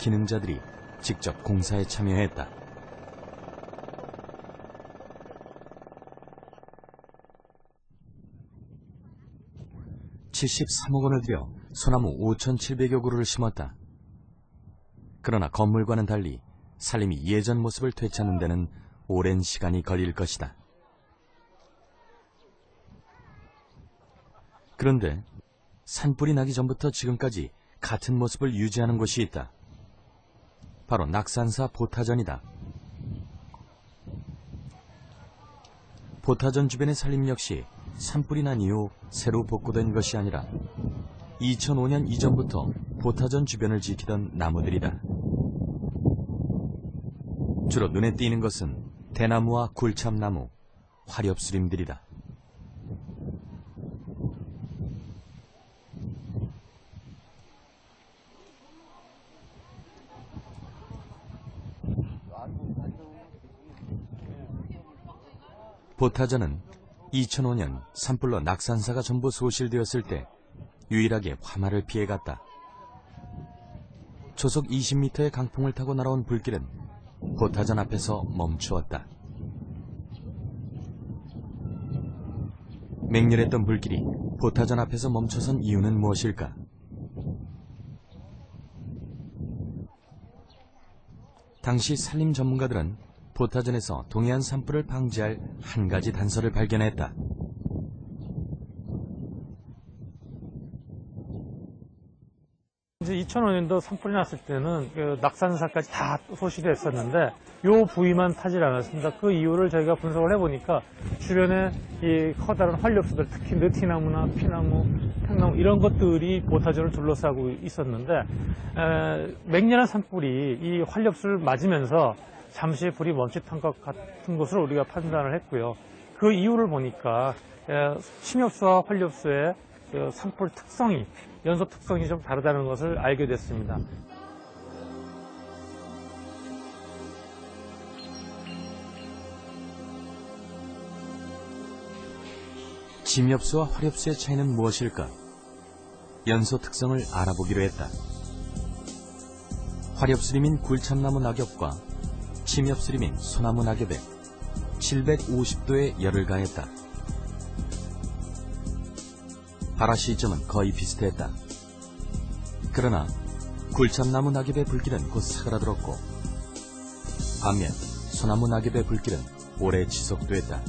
기능자들이 직접 공사에 참여했다. $73억 원을 들여 소나무 5,700여 그루를 심었다. 그러나 건물과는 달리 산림이 예전 모습을 되찾는 데는 오랜 시간이 걸릴 것이다. 그런데 산불이 나기 전부터 지금까지 같은 모습을 유지하는 곳이 있다. 바로 낙산사 보타전이다. 보타전 주변의 산림 역시 산불이 난 이후 새로 복구된 것이 아니라 2005년 이전부터 보타전 주변을 지키던 나무들이다. 주로 눈에 띄는 것은 대나무와 굴참나무, 화렵수림들이다. 보타전은 2005년 산불로 낙산사가 전부 소실되었을 때 유일하게 화마를 피해갔다. 초속 20m의 강풍을 타고 날아온 불길은 보타전 앞에서 멈추었다. 맹렬했던 불길이 보타전 앞에서 멈춰선 이유는 무엇일까? 당시 산림 전문가들은 보타전에서 동해안 산불을 방지할 한 가지 단서를 발견했다. 이제 2005년도 산불이 났을 때는 낙산사까지 다 소실됐었는데 이 부위만 타질 않았습니다. 그 이유를 저희가 분석을 해보니까 주변에 이 커다란 활렵수들, 특히 느티나무나 피나무, 팽나무 이런 것들이 보타전을 둘러싸고 있었는데 맹렬한 산불이 이 활렵수를 맞으면서 잠시 불이 멈칫한 것 같은 것으로 우리가 판단을 했고요. 그 이유를 보니까 침엽수와 활렵수의 산불 특성이, 연소 특성이 좀 다르다는 것을 알게 됐습니다. 침엽수와 화렵수의 차이는 무엇일까? 연소 특성을 알아보기로 했다. 화렵수림인 굴참나무 낙엽과 침엽수림인 소나무 낙엽에 750도의 열을 가했다. 발화 시점은 거의 비슷했다. 그러나 굴참나무 낙엽의 불길은 곧 사그라들었고 반면 소나무 낙엽의 불길은 오래 지속됐다.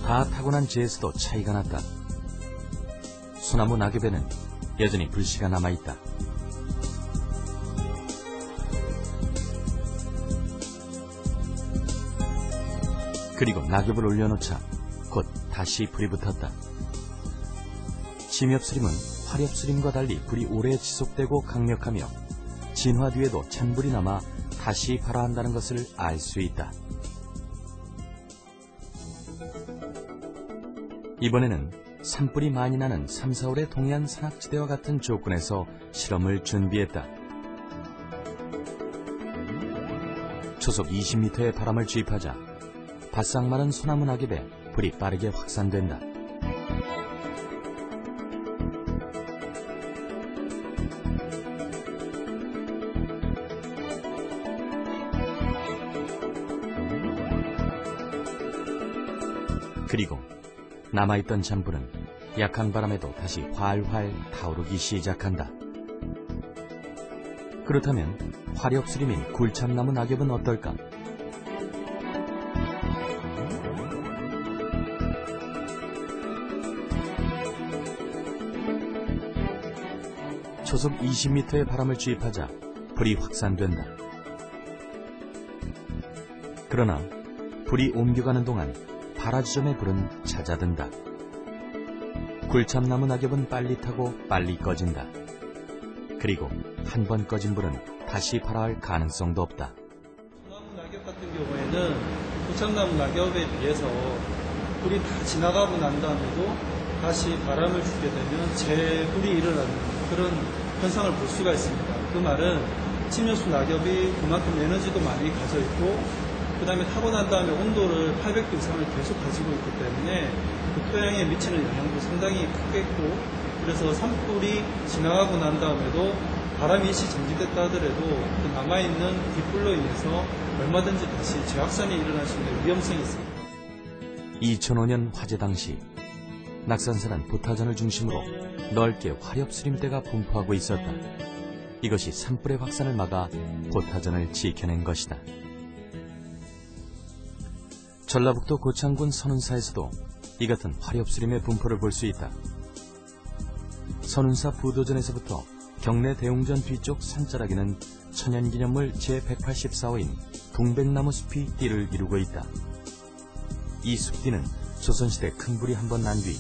다 타고난 재에서도 차이가 났다. 소나무 낙엽에는 여전히 불씨가 남아있다. 그리고 낙엽을 올려놓자 곧 다시 불이 붙었다. 침엽수림은 화렵수림과 달리 불이 오래 지속되고 강력하며 진화 뒤에도 찬불이 남아 다시 발화한다는 것을 알 수 있다. 이번에는 산불이 많이 나는 3, 4월의 동해안 산악지대와 같은 조건에서 실험을 준비했다. 초속 20m의 바람을 주입하자 바싹 마른 소나무 낙엽에 불이 빠르게 확산된다. 그리고 남아있던 잔불은 약한 바람에도 다시 활활 타오르기 시작한다. 그렇다면 화렵수림인 굴참나무 낙엽은 어떨까? 초속 20m의 바람을 주입하자 불이 확산된다. 그러나 불이 옮겨가는 동안 발화 지점의 불은 잦아든다. 굴참나무 낙엽은 빨리 타고 빨리 꺼진다. 그리고 한 번 꺼진 불은 다시 발화할 가능성도 없다. 소나무 낙엽 같은 경우에는 굴참나무 낙엽에 비해서 불이 다 지나가고 난 다음에도 다시 바람을 주게 되면 재불이 일어나는 그런 현상을 볼 수가 있습니다. 그 말은 침엽수 낙엽이 그만큼 에너지도 많이 가져 있고 그 다음에 타고 난 다음에 온도를 800도 이상을 계속 가지고 있기 때문에 그 토양에 미치는 영향도 상당히 크겠고, 그래서 산불이 지나가고 난 다음에도 바람이 일시 정지됐다 하더라도 그 남아있는 뒷불로 인해서 얼마든지 다시 재확산이 일어날 수 있는 위험성이 있습니다. 2005년 화재 당시 낙산사는 보타전을 중심으로 넓게 화렵수림대가 분포하고 있었다. 이것이 산불의 확산을 막아 보타전을 지켜낸 것이다. 전라북도 고창군 선운사에서도 이 같은 화렵수림의 분포를 볼 수 있다. 선운사 부도전에서부터 경내 대웅전 뒤쪽 산자락에는 천연기념물 제184호인 동백나무 숲이 띠를 이루고 있다. 이 숲뒤는 조선시대 큰 불이 한 번 난 뒤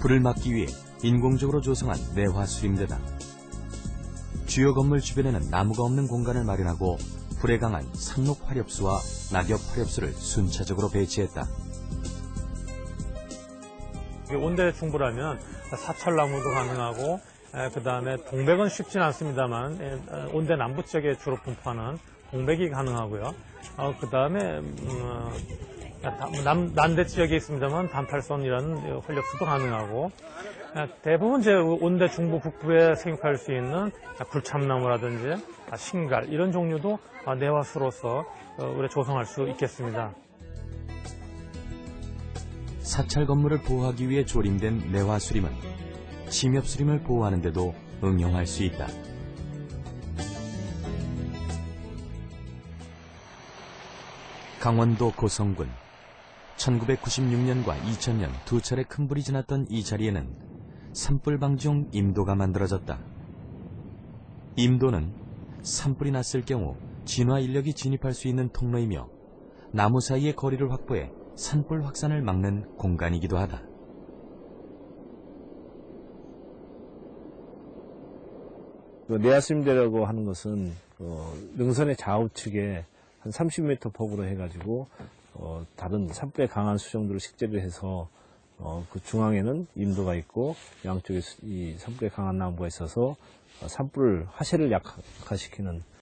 불을 막기 위해 인공적으로 조성한 내화수림대다. 주요 건물 주변에는 나무가 없는 공간을 마련하고 불에 강한 상록화렵수와 낙엽화렵수를 순차적으로 배치했다. 온대 중부라면 사철나무도 가능하고, 그 다음에 동백은 쉽진 않습니다만 온대 남부 쪽에 주로 분포하는 동백이 가능하고요. 그 다음에 난대 지역에 있습니다만 단팔선이라는 활력수도 가능하고, 대부분 이제 온대 중부 북부에 생육할 수 있는 굴참나무라든지 신갈 이런 종류도 내화수로서 우리 조성할 수 있겠습니다. 사찰 건물을 보호하기 위해 조림된 내화수림은 침엽수림을 보호하는 데도 응용할 수 있다. 강원도 고성군 1996년과 2000년 두 차례 큰 불이 지났던 이 자리에는 산불 방지용 임도가 만들어졌다. 임도는 산불이 났을 경우 진화 인력이 진입할 수 있는 통로이며 나무 사이의 거리를 확보해 산불 확산을 막는 공간이기도 하다. 내화수림대라고 하는 것은 능선의 좌우측에 한 30m 폭으로 해가지고 다른 산불에 강한 수정들을 식재를 해서 그 중앙에는 임도가 있고 양쪽에 이 산불에 강한 나무가 있어서 산불 화재를 약화시키는